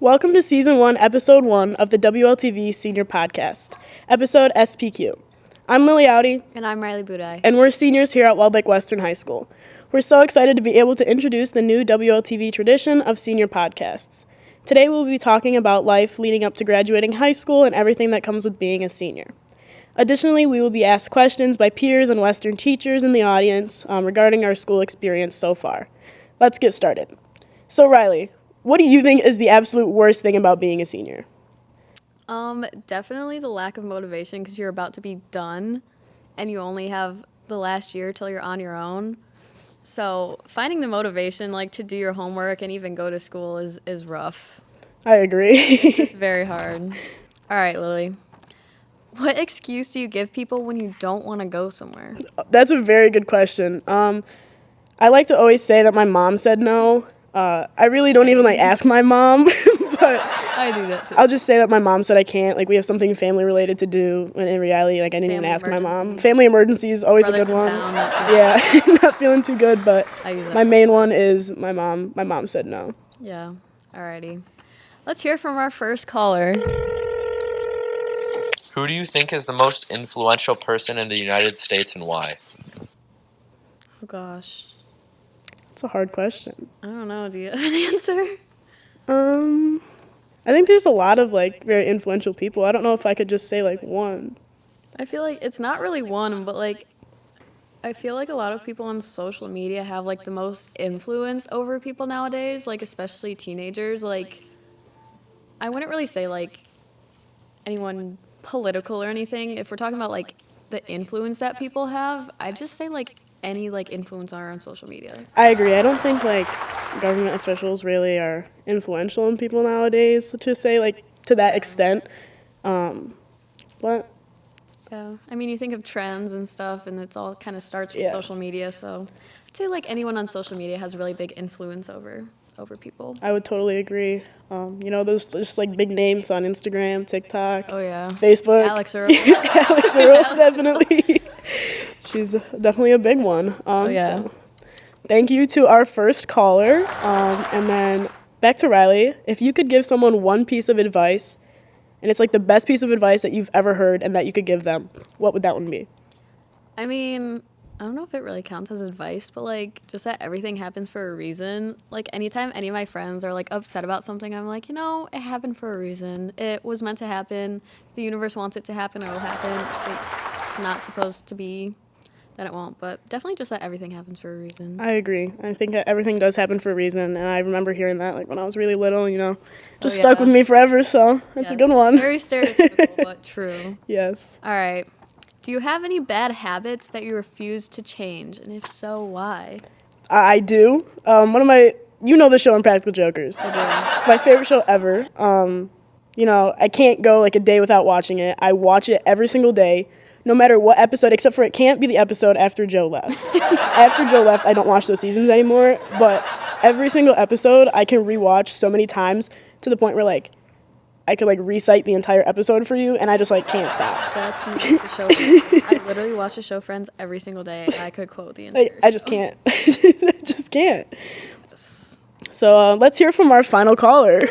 Welcome to Season 1, Episode 1 of the WLTV Senior Podcast, episode SPQ. I'm Lilley Aoude. And I'm Budai. And we're seniors here at Weld Lake Western High School. We're so excited to be able to introduce the new WLTV tradition of senior podcasts. Today we'll be talking about life leading up to graduating high school and everything that comes with being a senior. Additionally, we will be asked questions by peers and Western teachers in the audience regarding our school experience so far. Let's get started. So Riley, what do you think is the absolute worst thing about being a senior? Definitely the lack of motivation because you're about to be done and you only have the last year till you're on your own. So finding the motivation to do your homework and even go to school is rough. I agree. It's very hard. All right, Lilley. What excuse do you give people when you don't want to go somewhere? That's a very good question. I like to always say that my mom said no. I really don't even ask my mom, but I do that too. I'll just say that my mom said I can't. We have something family related to do, when in reality, I didn't even ask my mom. Family emergencies, always Brothers a good one. Down, yeah, not feeling too good, but my main one is my mom. My mom said no. Yeah, alrighty. Let's hear from our first caller. Who do you think is the most influential person in the United States and why? Oh gosh. It's a hard question. I don't know. Do you have an answer? I think there's a lot of very influential people. I don't know if I could just say one. I feel like it's not really one, but I feel like a lot of people on social media have the most influence over people nowadays, especially teenagers. I wouldn't really say anyone political or anything. If we're talking about the influence that people have, I'd just say any influencer on social media. I agree. I don't think government officials really are influential in people nowadays to say to that extent. But yeah, I mean, you think of trends and stuff, and it's all kind of starts from yeah. social media. So I'd say anyone on social media has really big influence over people. I would totally agree. Those just big names on Instagram, TikTok, oh yeah, Facebook. Alex Earl. Alex Earl, definitely. She's definitely a big one. Oh yeah. So thank you to our first caller. And then back to Riley. If you could give someone one piece of advice, and it's the best piece of advice that you've ever heard and that you could give them, what would that one be? I mean, I don't know if it really counts as advice, but just that everything happens for a reason. Anytime any of my friends are upset about something, I'm it happened for a reason. It was meant to happen. If the universe wants it to happen, it'll happen. It's not supposed to be. Then it won't, but definitely just that everything happens for a reason. I agree. I think that everything does happen for a reason, and I remember hearing that when I was really little, just stuck with me forever, so that's a good one. Very stereotypical, but true. Yes. All right. Do you have any bad habits that you refuse to change, and if so, why? I do. One of my, the show Impractical Jokers. I do. It's my favorite show ever. I can't go a day without watching it. I watch it every single day. No matter what episode, except for it can't be the episode after Joe left. After Joe left, I don't watch those seasons anymore, but every single episode I can rewatch so many times to the point where I could recite the entire episode for you, and I just can't stop. That's me with the show Friends. I literally watch the show Friends every single day, and I could quote the entire I just can't. I just can't. So let's hear from our final caller.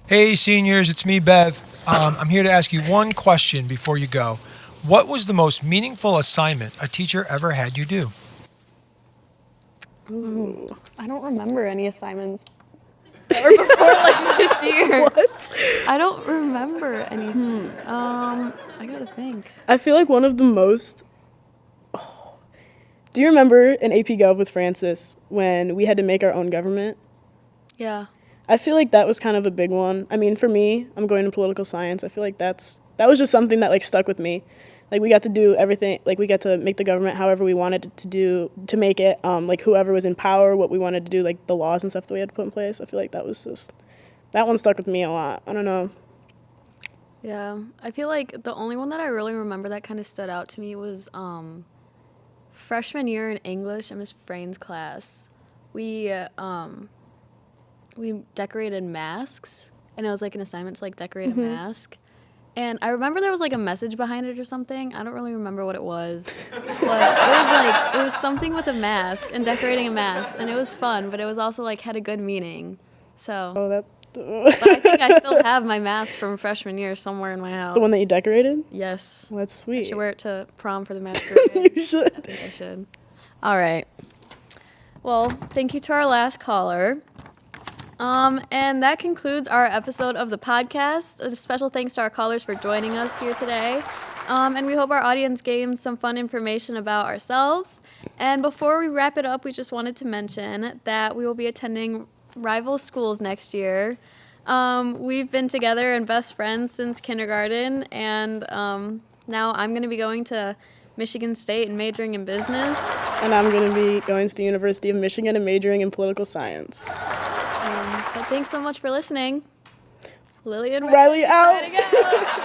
Hey seniors, it's me, Bev. I'm here to ask you one question before you go. What was the most meaningful assignment a teacher ever had you do? Ooh, I don't remember any assignments that were before this year. What? I don't remember anything. I gotta think. I feel one of the most... Oh. Do you remember in AP Gov with Francis when we had to make our own government? Yeah. I feel that was kind of a big one. I mean, for me, I'm going to political science. I feel that was just something that stuck with me. We got to do everything. We got to make the government however we wanted to make it. Whoever was in power, what we wanted to do, the laws and stuff that we had to put in place. I feel that was just, that one stuck with me a lot. I don't know. Yeah, I feel the only one that I really remember that kind of stood out to me was freshman year in English in Miss Frain's class. We decorated masks, and it was an assignment to decorate a mask. And I remember there was a message behind it or something. I don't really remember what it was, but it was something with a mask and decorating a mask, and it was fun. But it was also had a good meaning. So, Oh, that. but I think I still have my mask from freshman year somewhere in my house. The one that you decorated? Yes. Well, that's I sweet. should wear it to prom for the masquerade. You should. I think I should. All right. Well, thank you to our last caller. And that concludes our episode of the podcast. A special thanks to our callers for joining us here today. And we hope our audience gained some fun information about ourselves. And before we wrap it up, we just wanted to mention that we will be attending rival schools next year. We've been together and best friends since kindergarten, and now I'm going to be going to Michigan State and majoring in business. And I'm going to be going to the University of Michigan and majoring in political science. But thanks so much for listening. Lily and Riley out. signing out.